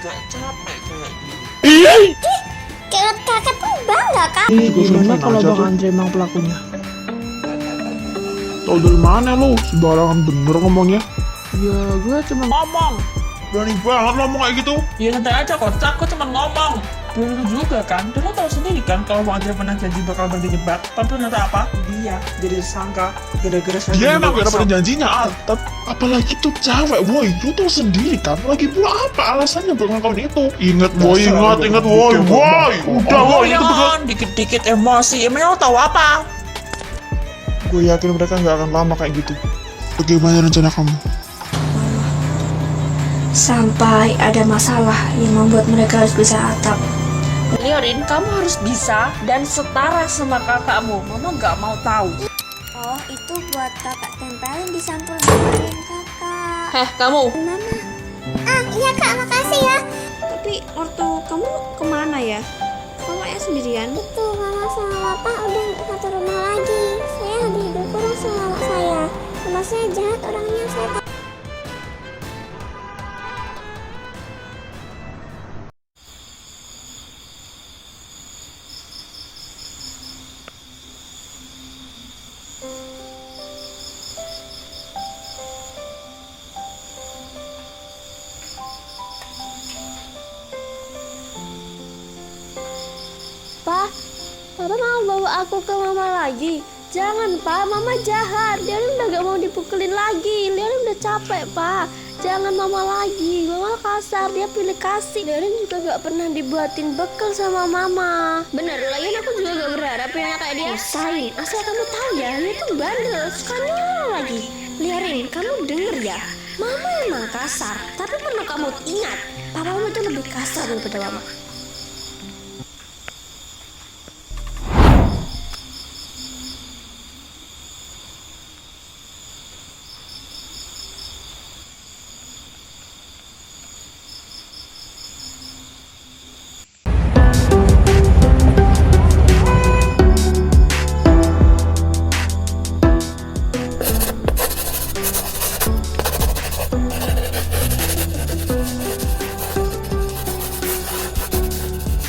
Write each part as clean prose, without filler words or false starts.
nggak capek kayak gini. Kakak pun bangga kan? Gimana kalau Bang Andre emang pelakunya? Tau dari mana lo? Sembarangan bener ngomongnya. Ya gue cuma Ngomong, berani banget lo ngomong kayak gitu. ya santai aja kocak, aku cuma ngomong. Belum tentu juga kan, dan lo tau sendiri kan kalau Bang Andre pernah janji bakal berjebak, tapi ternyata apa? Dia jadi tersangka gara-gara saya. Dia emang gak dapat janjinya, apalagi tuh cewek, boy. Lu tau sendiri kan, lagi pula apa alasannya buat ngelakuin itu? Ingat boy, ingat boy, boy. Udah boy, itu betul. Dikit-dikit emosi, emang lo tau apa? Gue yakin mereka gak akan lama kayak gitu. Bagaimana rencana kamu? Sampai ada masalah yang membuat mereka harus bisa atap. Liorin, kamu harus bisa dan setara sama kakakmu. Mama nggak mau tahu. Oh, itu buat kakak tempelin di sampul bagian kakak. Heh, kamu. Mama. Ah, iya kak, makasih ya. Tapi ortu kamu kemana ya? Kamu ya sendirian? Itu mama sama bapak udah satu rumah lagi. Saya habis berkurang sama mama saya. Mama saya jahat orangnya, saya tahu. Pak, Papa mau bawa aku ke mama lagi. Jangan Pak, mama jahat. Liorin udah gak mau dipukulin lagi. Liorin udah capek Pak. Jangan mama lagi. Mama kasar, dia pilih kasih. Liorin juga gak pernah dibuatin bekal sama mama. Bener, lagian aku juga gak berharap punya kayak dia. Usahain, asal kamu tahu ya, dia tuh bandel, suka nyolong lagi. Liorin, kamu denger ya, mama emang kasar, tapi perlu kamu ingat, papamu itu lebih kasar daripada mama.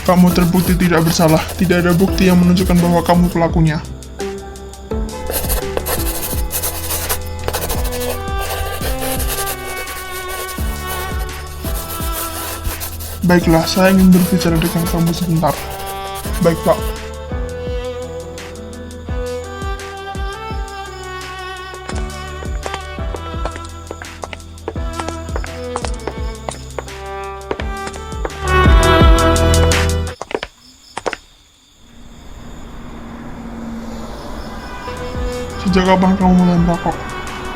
Kamu terbukti tidak bersalah. Tidak ada bukti yang menunjukkan bahwa kamu pelakunya. Baiklah, saya ingin berbicara dengan kamu sebentar. Baik, Pak. Sejak kapan kamu mulai merokok?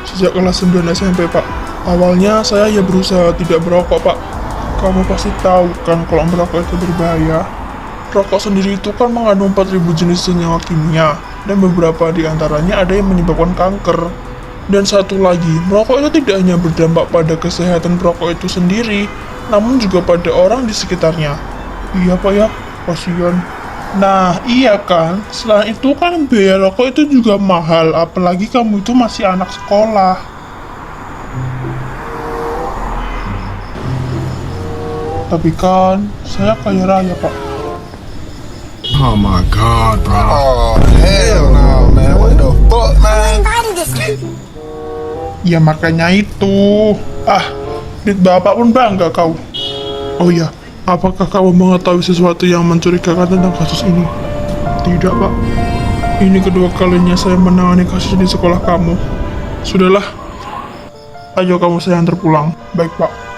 Sejak kelas 9 SMP, Pak. Awalnya saya ya berusaha tidak merokok, Pak. Kamu pasti tahu kan kalau merokok itu berbahaya. Rokok sendiri itu kan mengandung 4.000 jenis senyawa kimia, dan beberapa di antaranya ada yang menyebabkan kanker. Dan satu lagi, merokok itu tidak hanya berdampak pada kesehatan perokok itu sendiri, namun juga pada orang di sekitarnya. Iya, Pak ya, kasihan. Nah, iya kan, selain itu kan biaya rokok itu juga mahal, apalagi kamu itu masih anak sekolah. Tapi kan, saya kaya raya, Pak. Oh my god, bro. Oh, hell no, man. What the fuck, man? Ya makanya itu. Duit bapak pun bangga kau. Oh iya, apakah kamu mengetahui sesuatu yang mencurigakan tentang kasus ini? Tidak, Pak. Ini kedua kalinya saya menangani kasus di sekolah kamu. Sudahlah. Ayo kamu saya antar pulang. Baik, Pak.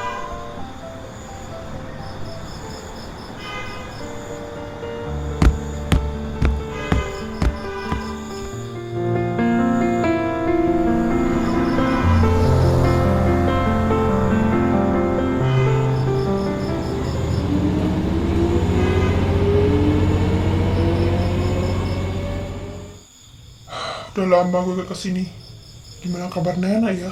Udah lama gue kesini. Gimana kabar Nena ya?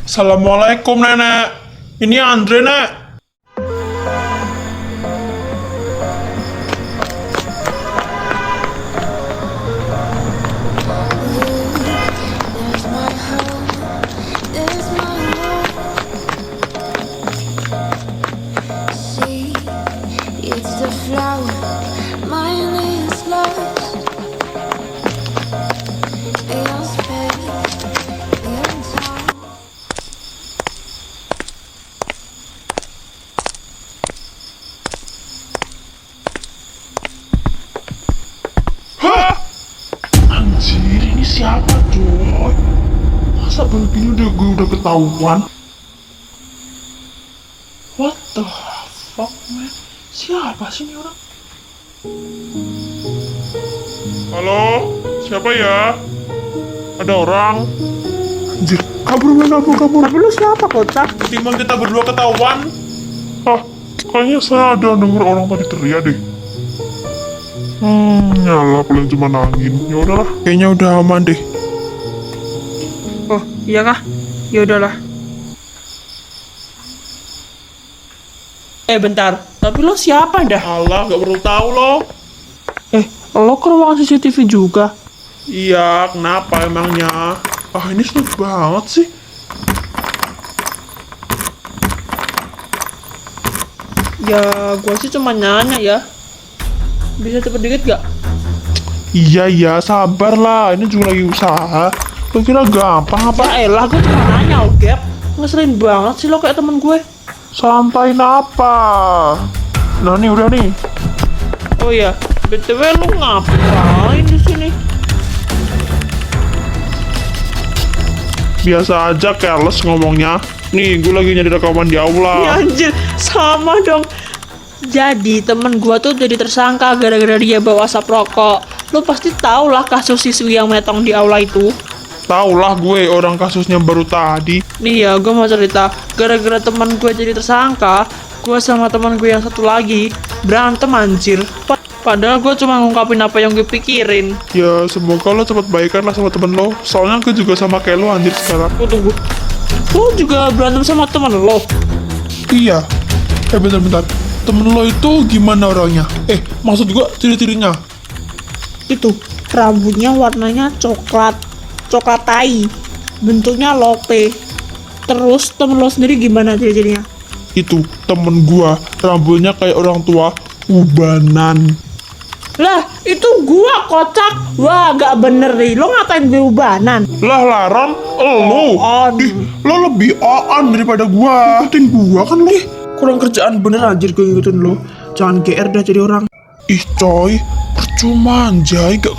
Assalamualaikum Nenek. Ini Andre, Nek. Anjir, ini siapa coy? Masa begini gue udah ketahuan? What the fuck man? Siapa sih ini orang? Halo, siapa ya? Ada orang? Anjir, kabur. Tapi lu siapa kocak? Timbang kita berdua ketahuan. Ah, kayaknya saya ada denger orang tadi teriak deh. Nyala paling cuma angin. Ya udahlah, kayaknya udah aman deh. Oh, iya kah? Ya udahlah. Bentar. Tapi lo siapa dah? Alah, gak perlu tahu lo. Lo ke ruangan CCTV juga? Iya, kenapa emangnya? Ah, ini sulit banget sih. Ya, gua sih cuma nanya ya. Bisa cepet dikit gak? Iya, sabar lah. Ini juga lagi usaha. Lo kira gampang apa? Ya elah, gua cuma nanya, oke? Ngeselin banget sih lo kayak temen gue. Santai apa? Nah, nih udah nih. Oh iya, BTW lu ngapain di sini? Biasa aja careless ngomongnya. Nih, gue lagi nyari rekaman di Ya aula. anjir, sama dong. Jadi temen gua tuh jadi tersangka gara-gara dia bawa asap rokok. Lu pasti tau lah kasus siswi yang metong di aula itu. Tau lah gue, orang kasusnya baru tadi. Nih ya, gue mau cerita. Gara-gara teman gue jadi tersangka, gue sama teman gue yang satu lagi berantem anjir. Padahal gue cuma ngungkapin apa yang gue pikirin. Ya, semoga lo cepat baikan lah sama temen lo. Soalnya gue juga sama kayak lo anjir sekarang. Tunggu. Lu juga berantem sama temen lo? Iya. Bentar. Temen lo itu gimana orangnya? Maksud gue ciri-cirinya. Itu, rambutnya warnanya coklat tai, bentuknya lope. Terus temen lo sendiri gimana ciri-cirinya? Itu, temen gue rambutnya kayak orang tua, ubanan. Lah, itu gua kocak. Wah, gak bener nih. Lo ngatain gue ubanan? Lah laran, lo. Lo lebih on daripada gua. Ikutin gua kan lo. Kurang kerjaan bener anjir gue ngikutin lo. Jangan GR dah jadi orang. Ih coy, percuma anjay, gak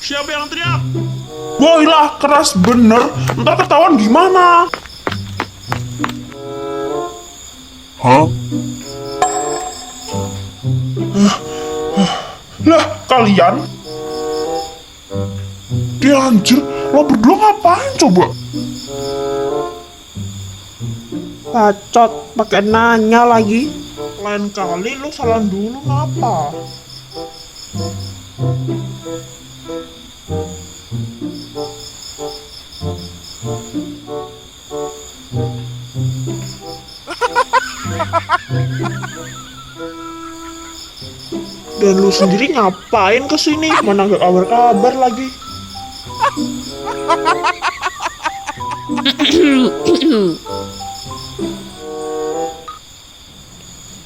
Siapa yang teriak? Boy lah, keras bener. Ntar ketahuan gimana? Hah? Lah, kalian? Dia anjir, lo berdua ngapain coba? Bacot, pakai nanya lagi. Lain kali lo salam dulu ngapa? Dan lu sendiri ngapain kesini? Mana gak kabar-kabar lagi?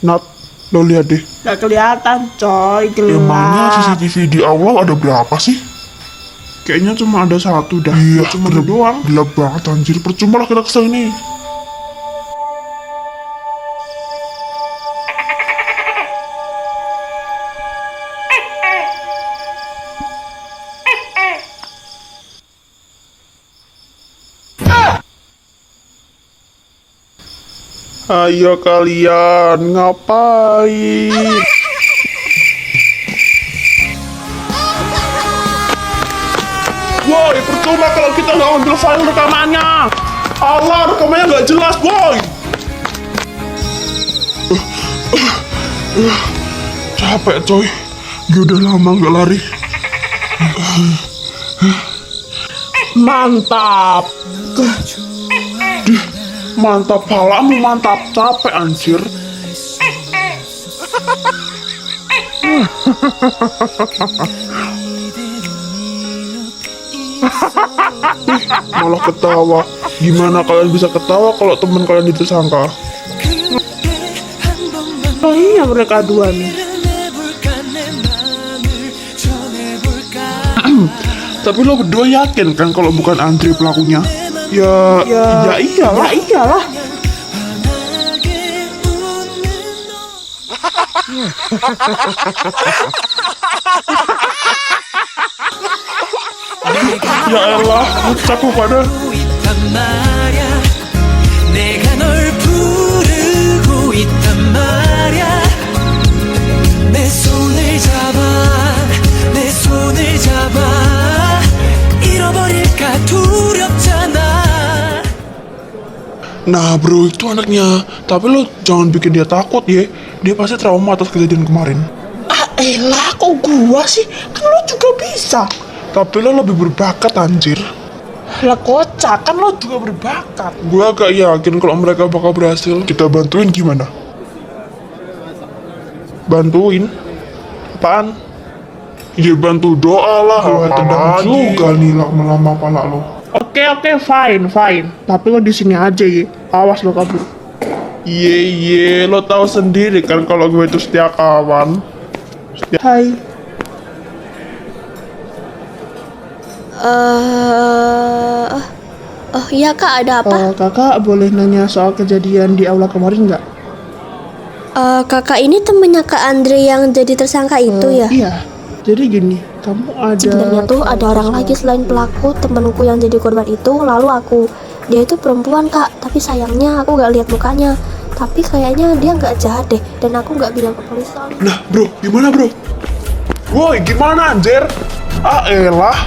Nat, lo lihat deh. Gak kelihatan coy, Emangnya gelap. CCTV di aula ada berapa sih? Kayaknya cuma ada satu dah. Iya, cuma ada doang. Gelap banget anjir, percuma lah kita kesini. Ayo kalian, ngapain? Boy, percuma kalau kita nggak ambil file rekamannya. Allah, rekamannya nggak jelas, boy. Capek, coy. Gue udah lama nggak lari. Mantap. Mantap palamu, mantap. Capek, anjir. Malah ketawa. Gimana kalian bisa ketawa kalau teman kalian ditersangka? Oh iya mereka dua nih. Tapi lo berdua yakin kan kalau bukan Andre pelakunya? Ya iyalah. Ya iyalah. Ya elah, capek pada. 있단 말야 내가 널 부르고 있단 말야 내 손을 잡아 내 손을 잡아 잃어버릴까 두렵잖아 Nah bro, itu anaknya. Tapi lo jangan bikin dia takut ya. Dia pasti trauma atas kejadian kemarin. Ah elah kok gua sih? Kan lo juga bisa. Tapi lo lebih berbakat anjir. Lah kocak kan lo juga berbakat. Gue agak yakin kalau mereka bakal berhasil. Kita bantuin gimana? Bantuin? Apaan? Ya bantu doa lah. Gue tendang juga nih lama-lama pala lo. Oke, fine. Tapi lo di sini aja ya. Awas lo kabur. Iya, lo tahu sendiri kan kalau gue itu setia kawan. Hai. Oh iya kak, ada apa? Kakak boleh nanya soal kejadian di aula kemarin nggak? Kakak ini temennya Kak Andre yang jadi tersangka itu ya? Iya. Jadi gini, kamu ada. Sebenarnya tuh ada orang lagi selain pelaku, temanku yang jadi korban itu, lalu aku. Dia itu perempuan kak, tapi sayangnya aku gak lihat mukanya. Tapi kayaknya dia nggak jahat deh, dan aku nggak bilang ke polisi soalnya. Nah bro, gimana bro? Woi, gimana anjir? Ah elah.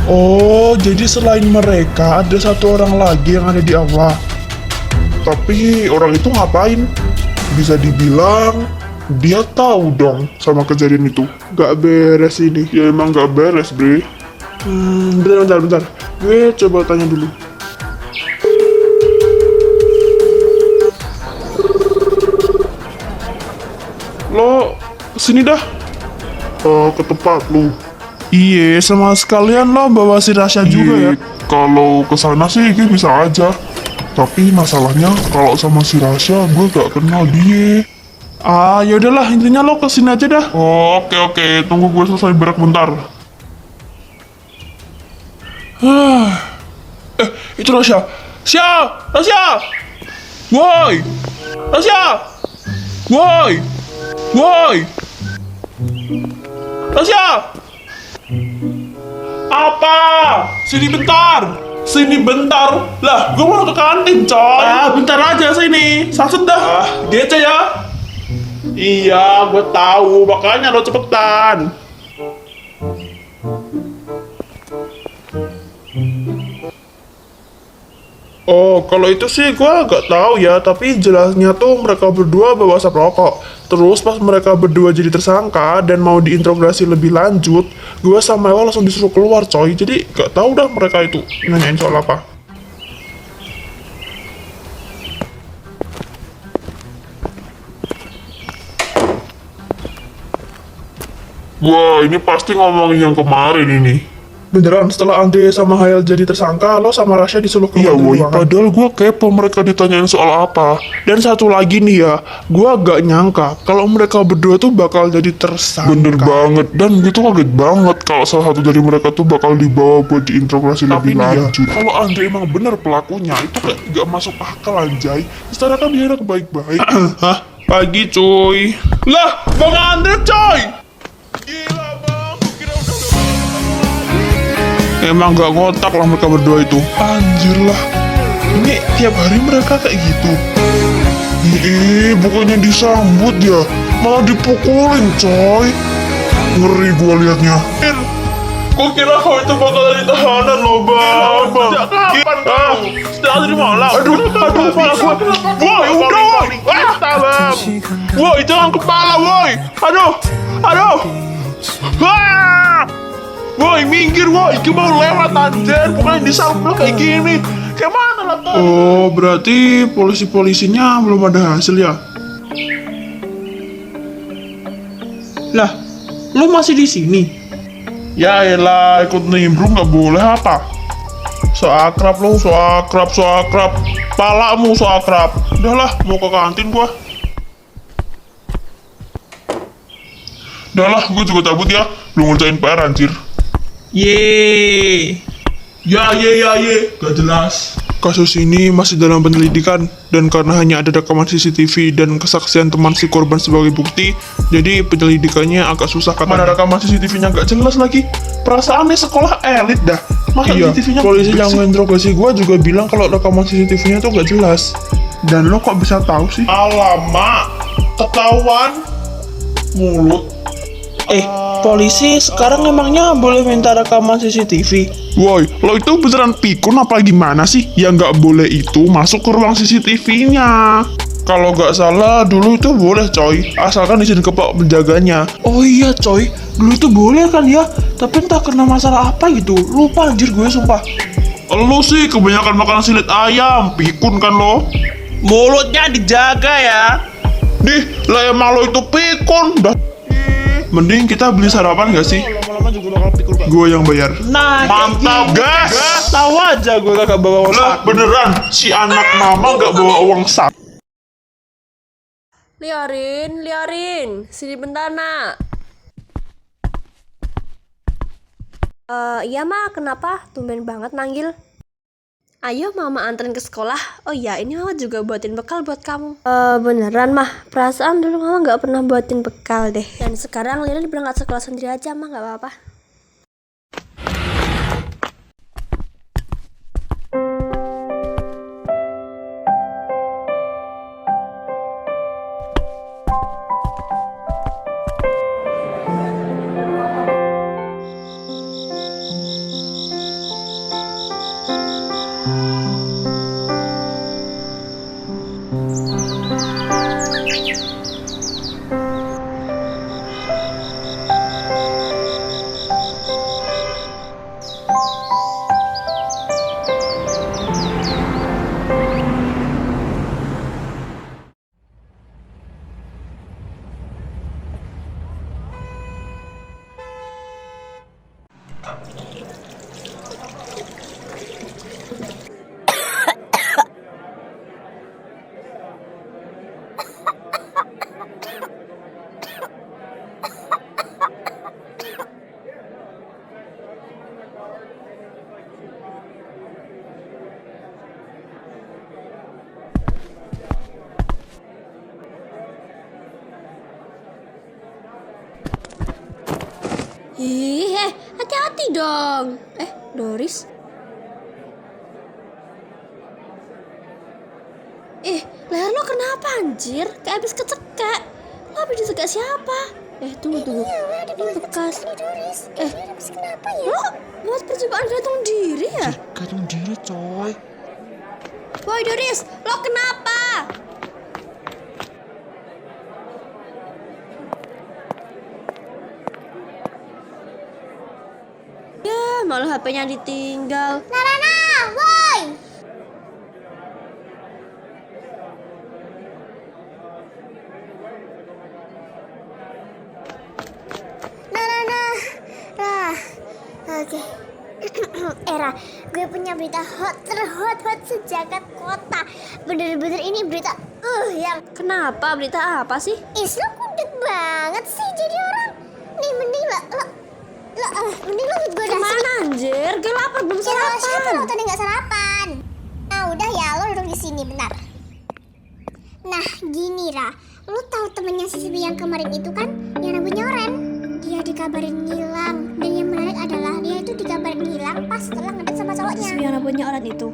Oh, jadi selain mereka ada satu orang lagi yang ada di aula. Tapi orang itu ngapain? Bisa dibilang dia tahu dong sama kejadian itu. Gak beres ini. Ya emang gak beres, bre. Bentar. Gue coba tanya dulu. Lo kesini dah. Ke tempat lu. Iya, sama sekalian lo bawa si Rasya juga ya. Kalau kesana sih gue bisa aja. Tapi masalahnya kalau sama si Rasya gue gak kenal dia. Ah, yaudahlah intinya lo kesini aja dah. Oh, oke. Tunggu gue selesai berak bentar. Itu Rasya. Rasya! Woi! Rasya! Woi! Rasya! Apa? Sini bentar. Lah, gue mau ke kantin, coy. Bentar aja sini. Sasut dah. Gece ya. Iya, gue tahu. Makanya lo cepetan. Oh, kalau itu sih gue agak tahu ya, tapi jelasnya tuh mereka berdua bawa asap rokok. Terus pas mereka berdua jadi tersangka dan mau diinterogasi lebih lanjut, gue sama Ewa langsung disuruh keluar coy. Jadi gak tahu dah mereka itu nanyain soal apa. Wah, ini pasti ngomongin yang kemarin ini. Beneran, setelah Andre sama Hayal jadi tersangka, lo sama Rasya disuruh keluar dari ruangan. Padahal gue kepo mereka ditanyain soal apa. Dan satu lagi nih ya, gue agak nyangka kalau mereka berdua tuh bakal jadi tersangka. Bener banget, dan gue tuh kaget banget kalau salah satu dari mereka tuh bakal dibawa buat diinterogasi lebih lanjut. Kalau Andre emang bener pelakunya, itu kayak gak masuk akal anjay. Secara kan dia anak baik-baik. Hah? Pagi cuy. Lah, Bang Andre coy! Gila bang, kira udah emang gak ngotak lah mereka berdua itu. Anjir lah. Ini tiap hari mereka kayak gitu. Bukannya disambut ya, malah dipukulin coy. Ngeri gua liatnya. Gua kira kau itu bakal jadi tahanan loh bang. Sejak kapan kau? Sejak tadi malam. Aduh kepala gua. Woi udah woi. Bang. Woi jangan kepala woi. Aduh. Wah. Woi minggir woi, gue mau lewat anjir, bukan disambut kayak gini. Kayak mana lah tuh? Oh berarti polisi-polisinya belum ada hasil ya? Lah, lo masih di sini? Ya elah, ikut nimbrung nggak boleh apa? So akrab lo, so akrab. Palamu so akrab. Udahlah, mau ke kantin gua. Udahlah, gua juga cabut ya. Belum ngerjain PR anjir. Yeay. Ya, gak jelas. Kasus ini masih dalam penyelidikan, dan karena hanya ada rekaman CCTV dan kesaksian teman si korban sebagai bukti, jadi penyelidikannya agak susah katanya. Mana rekaman CCTV-nya gak jelas lagi. Perasaannya sekolah elit dah. Masa Iya, CCTV-nya polisi yang menginterogasi gua juga bilang kalau rekaman CCTV-nya tuh gak jelas. Dan lo kok bisa tahu sih? Alamak, ketahuan mulut. Polisi sekarang emangnya boleh minta rekaman CCTV? Woi, lo itu beneran pikun apa gimana sih? Ya nggak boleh itu masuk ke ruang CCTV-nya. Kalau nggak salah dulu itu boleh coy, asalkan izin ke pak penjaganya. Oh iya coy, dulu itu boleh kan ya? Tapi entah kena masalah apa gitu, lupa anjir gue sumpah. Lo sih kebanyakan makan silit ayam, pikun kan lo? Mulutnya dijaga ya. Nih, lah emang lo itu pikun. Dah. Mending kita beli sarapan gak sih? Lama-lama juga bakal pikul kok. Gue yang bayar. Nah, Mantap, gas! tahu aja gue kagak bawa uang Lah saku. beneran, si anak mama gak bawa uang saku. Liarin, sini bentar nak. Iya ma, kenapa? Tumben banget manggil. Ayo mama anterin ke sekolah. Oh iya, ini mama juga buatin bekal buat kamu. Beneran mah, perasaan dulu mama nggak pernah buatin bekal deh. Dan sekarang Lilin berangkat sekolah sendiri aja mah, nggak apa-apa. Ih, hati-hati dong. Doris. Leher lo kenapa anjir? Kayak habis kecekek. Lo habis dicekek siapa? Tunggu. Ini bekas. Habis kenapa ya? Lo buat percobaan gantung diri ya? Gantung diri coy. Boy Doris, lo kenapa? Ya, malah HP-nya ditinggal. Narana, woi! Narana, oke. Era, gue punya berita hot sejagat kota. Bener-bener ini berita yang Kenapa? Berita apa sih? lo kudek banget sih jadi orang. Nih mending mending lo ikut gue dah. Kemana anjir? Gue lapar belum Siapa sarapan. lo tadi nggak sarapan? Nah udah ya, lo duduk di sini bentar. Nah gini Ra, lo tahu temennya si Sibi yang kemarin itu kan, yang rambutnya oren? Dia dikabarin hilang, dan yang menarik adalah dia itu dikabarin hilang pas setelah ngedate sama cowoknya. Yang rambutnya orang itu.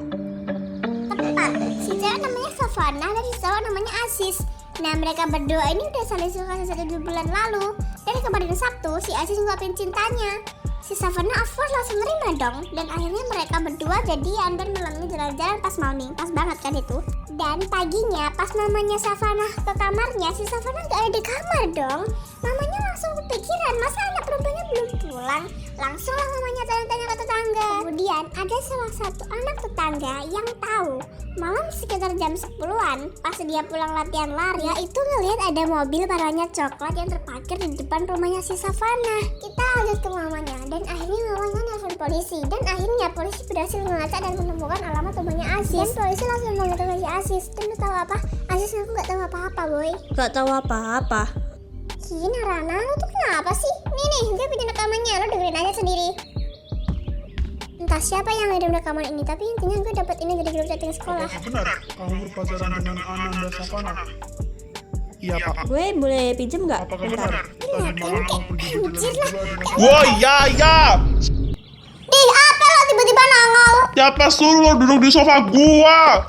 Tepat, si cewek namanya Savannah dan si cowok namanya Aziz. Nah mereka berdua ini udah saling suka sejak 2 bulan lalu. Dan kemarin Sabtu si Aziz ngungkapin cintanya. Si Savannah of course langsung nerima dong. Dan akhirnya mereka berdua jadian dan malamnya jalan-jalan pas malam. Pas banget kan itu. Dan paginya pas namanya Savannah ke kamarnya, si Savannah gak ada di kamar dong. Mamanya langsung kepikiran, masa anak perempuannya belum pulang. Langsung lah mamanya tanya-tanya ke tetangga. Kemudian ada salah satu anak tetangga yang tahu malam sekitar jam 10-an pas dia pulang latihan lari, ya itu ngelihat ada mobil warnanya coklat yang terparkir di depan rumahnya si Savana. Kita lanjut ke mamanya dan akhirnya mamanya nelfon polisi, dan akhirnya polisi berhasil melacak dan menemukan alamat rumahnya Aziz. Dan polisi langsung menginterogasi Aziz. Dan lu tahu apa? Aziz ngaku gak tahu apa-apa boy. Gak tahu apa-apa. Gini Rana, lu tuh kenapa sih? Nih, gue punya rekamannya, lu dengerin aja sendiri. Entah siapa yang ngirim rekaman ini, tapi intinya gue dapet ini dari grup chatting sekolah. Apakah benar kamu berpacaran dengan Ananda Savana? Iya pak. Gue boleh pinjem nggak? Apakah benar tadi malam kamu pergi Anjir lah. Woi ya. Ih, apa lo tiba-tiba nongol? Siapa suruh lo duduk di sofa gua?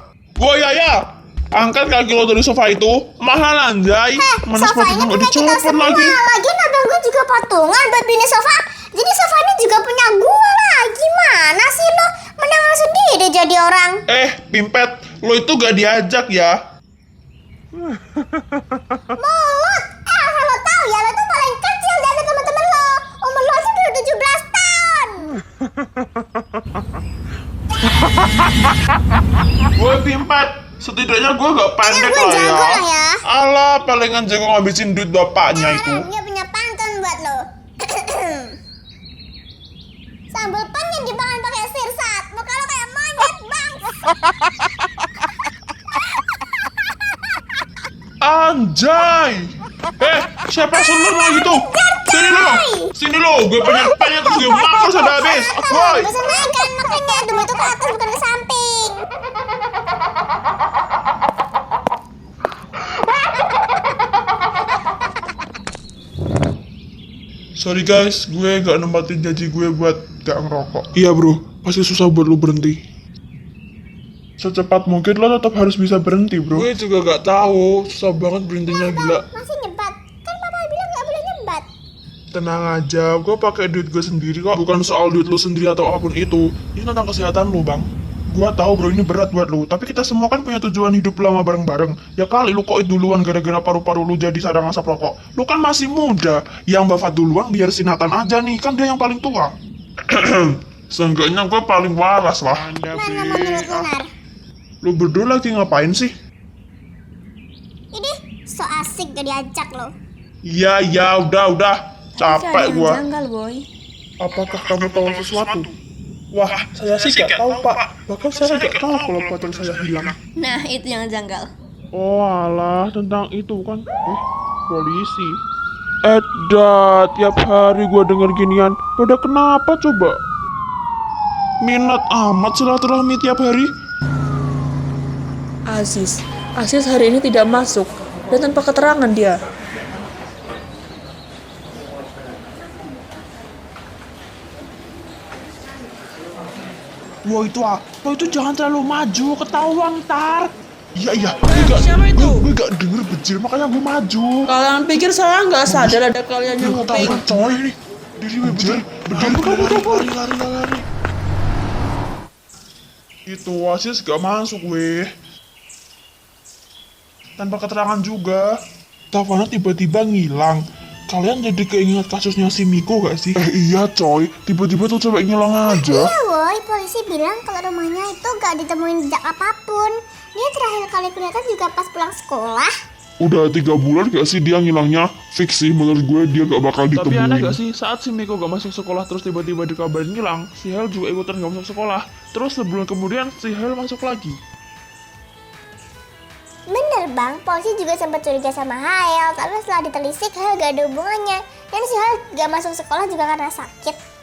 Ya. Angkat kaki lo dari sofa itu. Mahal anjay. Mana Sofanya sepatu gua punya kita dicopot semua. lagi. Lagian abang gue juga patungan buat beli sofa. Jadi sofa ini juga punya gue lah. Gimana sih lo? Menang sendiri jadi orang. Pimpet, lo itu gak diajak ya? Mulut. Asal lo tahu ya, lo tuh paling kecil dari teman-teman lo. Umur lo aja baru 17 tahun. Gue pimpet. Setidaknya gue gak pendek gue lah jago lah ya. Alah, palingan jago ngabisin duit bapaknya itu. Dia punya pantun buat lo. Sambal pan yang dimakan pakai sirsat. Muka lo kayak monyet bang. Anjay. Siapa suruh lo gitu? Sini lo, gue pengen terus gue makan sampai habis. Woi. Bisa naik kan, makanya demi itu ke atas bukan ke samping. Sorry guys, gue gak nempatin janji gue buat gak ngerokok. Iya bro, pasti susah buat lo berhenti. Secepat mungkin lo tetap harus bisa berhenti bro. Gue juga gak tahu, susah banget berhentinya gila. Masih nyebat. Kan papa bilang gak boleh nyebat. Tenang aja, gue pakai duit gue sendiri kok. Bukan soal duit lo sendiri atau apapun itu. Ini tentang kesehatan lo bang. Gue tahu bro ini berat buat lo, tapi kita semua kan punya tujuan hidup lama bareng-bareng. Ya kali lu koit duluan gara-gara paru-paru lu jadi sadang asap rokok. Lu kan masih muda, yang wafat duluan biar si Nathan aja nih, kan dia yang paling tua. Seenggaknya gue paling waras lah. Mana menurut Lunar? Lu berdua lagi ngapain sih? Ini so asik gak diajak lo. Ya udah. Capek gue. Janggal boy. Apakah kamu tahu sesuatu? Wah, saya sih gak tahu pak. Bahkan saya gak tahu kalau pacar saya hilang. Nah, itu yang janggal. Oh alah, tentang itu kan. Polisi. Tiap hari gua denger ginian. Pada kenapa coba? Minat amat silaturahmi tiap hari. Aziz hari ini tidak masuk dan tanpa keterangan dia. Wah itu apa? Itu jangan terlalu maju, ketahuan ntar. Iya, Siapa itu? gue gak denger bejir, makanya gue maju. Kalian pikir saya nggak sadar ada kalian yang nguping? Ketahuan coy nih. Diri bejir, lari. Itu Aziz gak masuk weh. Tanpa keterangan juga. Savana tiba-tiba ngilang. Kalian jadi keinget kasusnya si Miko gak sih? Iya coy, tiba-tiba tuh cewek ngilang aja. Iya woy, polisi bilang kalau rumahnya itu gak ditemuin jejak apapun. Dia terakhir kali kelihatan juga pas pulang sekolah. Udah 3 bulan gak sih dia ngilangnya? Fix sih menurut gue dia gak bakal ditemuin. Tapi aneh gak sih saat si Miko gak masuk sekolah terus tiba-tiba dikabarin ngilang, si Hel juga ikutan gak masuk sekolah. Terus sebulan kemudian si Hel masuk lagi. Bener bang, polisi juga sempat curiga sama Hael, tapi setelah ditelisik Hael gak ada hubungannya. Dan si Hael gak masuk sekolah juga karena sakit.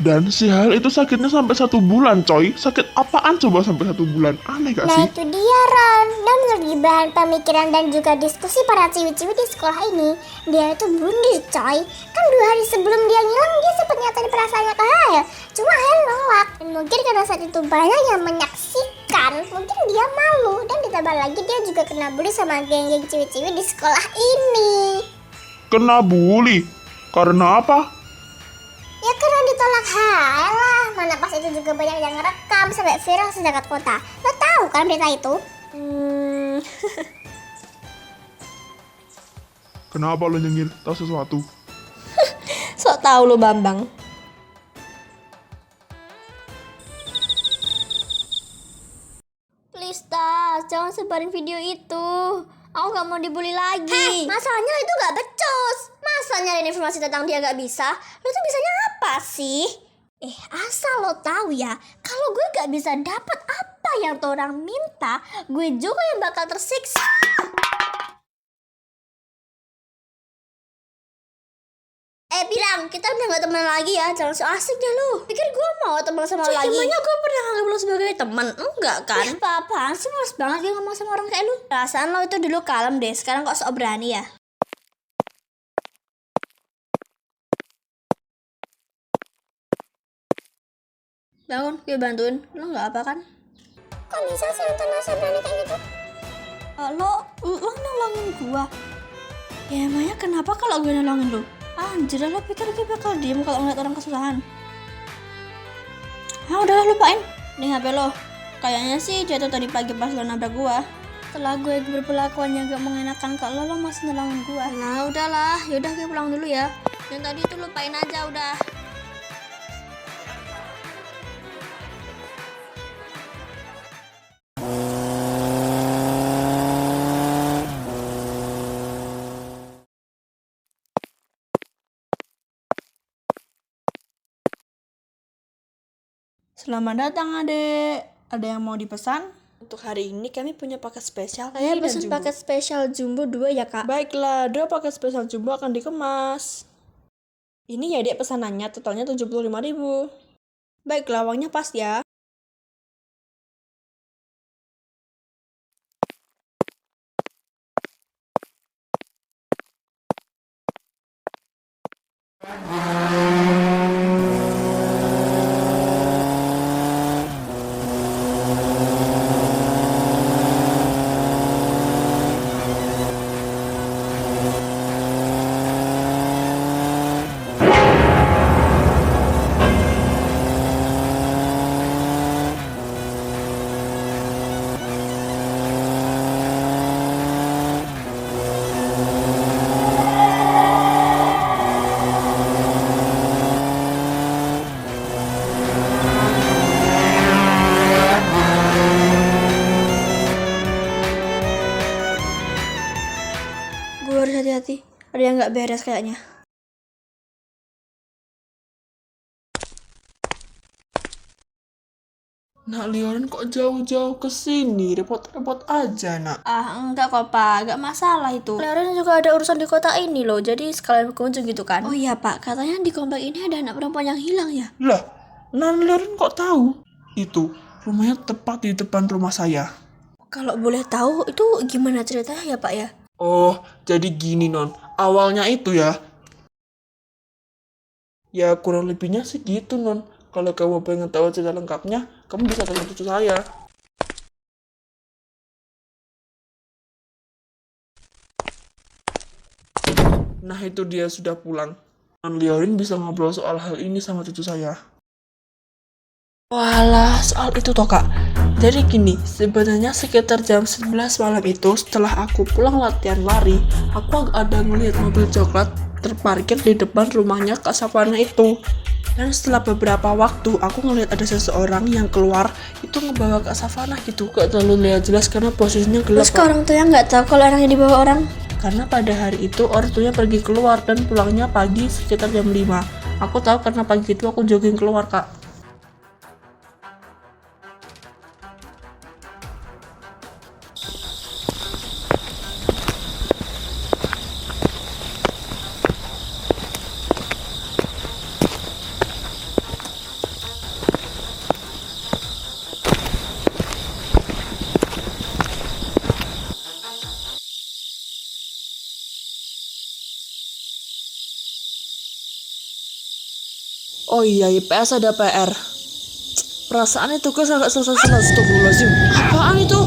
Dan si Hel itu sakitnya sampai 1 bulan coy. Sakit apaan coba sampai 1 bulan? Aneh gak Nah sih? itu dia Ron. Dan menurut bahan pemikiran dan juga diskusi para ciwi-ciwi di sekolah ini, dia itu bunuh coy. Kan 2 hari sebelum dia ngilang, dia sempat nyatain perasaannya ke Hael. Cuma Hael nolak. Dan mungkin karena saat itu banyak yang menyaksikan, mungkin dia malu. Dan ditambah lagi dia juga kena bully sama geng-geng ciwi-ciwi di sekolah ini. Kena bully? Karena apa? Ya karena ditolak Hael lah. Mana pas itu juga banyak yang ngerekam sampai viral sejagat kota. Lo tahu kan berita itu? Kenapa lo nyengir? Tahu sesuatu? Sok Sok tahu lo Bambang. Please Tas, jangan sebarin video itu. Aku gak mau dibully lagi. Masalahnya itu gak becus. Masa nyariin informasi tentang dia gak bisa? Lo tuh bisanya apa sih? Asal lo tahu ya, kalau gue gak bisa dapat apa yang tuh orang minta, gue juga yang bakal tersiksa. Bilang, kita udah gak teman lagi ya. Jangan so asik deh lu. Pikir gue mau teman sama lo lagi? Emangnya gue pernah anggap lo sebagai teman? Enggak kan? Apa-apaan sih, males banget gue ngomong sama orang kayak lu. Perasaan lo itu dulu kalem deh, sekarang kok sok berani ya? Bangun, gue bantuin. Lo gak apa kan? Kok bisa sih Nasa berani kayak gitu? Lo nolongin gua. Ya emangnya kenapa kalau gue nolongin lo? Anjir, lo pikir gue bakal diem kalau ngeliat orang kesusahan? Udahlah, lupain. Nih HP lo. Kayaknya sih jatuh tadi pagi pas lo nabrak gua. Setelah gue berpelakuan yang gak mengenakan ke lo masih nolongin gua. Nah udahlah, yaudah gue pulang dulu ya. Yang tadi itu lupain aja udah. Selamat datang adek. Ada yang mau dipesan? Untuk hari ini kami punya paket spesial. Saya pesen paket spesial jumbo 2 ya kak. Baiklah, 2 paket spesial jumbo akan dikemas. Ini ya dek pesanannya, totalnya 75.000. Baiklah, uangnya pas ya. Gue harus hati-hati, ada yang gak beres kayaknya. Nak Leoren kok jauh-jauh ke sini? Repot-repot aja, Nak. Enggak kok pak, gak masalah itu. Leoren juga ada urusan di kota ini loh, jadi sekalian berkunjung gitu kan. Oh iya pak, katanya di komplek ini ada anak perempuan yang hilang ya. Lah, Nan Leoren kok tahu? Itu, rumahnya tepat di depan rumah saya. Kalau boleh tahu, itu gimana ceritanya ya pak ya? Oh, jadi gini Non, awalnya itu ya. Ya kurang lebihnya sih gitu Non. Kalau kamu pengen tahu cerita lengkapnya, kamu bisa tanya cucu saya. Nah itu dia sudah pulang. Non Leorin bisa ngobrol soal hal ini sama cucu saya. Walah, soal itu toh kak. Jadi gini, sebenarnya sekitar jam 11 malam itu setelah aku pulang latihan lari, aku ada ngelihat mobil coklat terparkir di depan rumahnya Kak Savana itu. Dan setelah beberapa waktu, aku ngelihat ada seseorang yang keluar itu ngebawa Kak Savana gitu. Gak terlalu lihat jelas karena posisinya gelap. Terus orang tuanya nggak tahu kalau orangnya dibawa orang? Karena pada hari itu orang tuanya pergi keluar dan pulangnya pagi sekitar jam 5. Aku tahu karena pagi itu aku jogging keluar kak. Oh iya, IPS ada PR. Perasaan itu kan agak selesai-selesai. Astagfirullahaladzim. Apaan itu?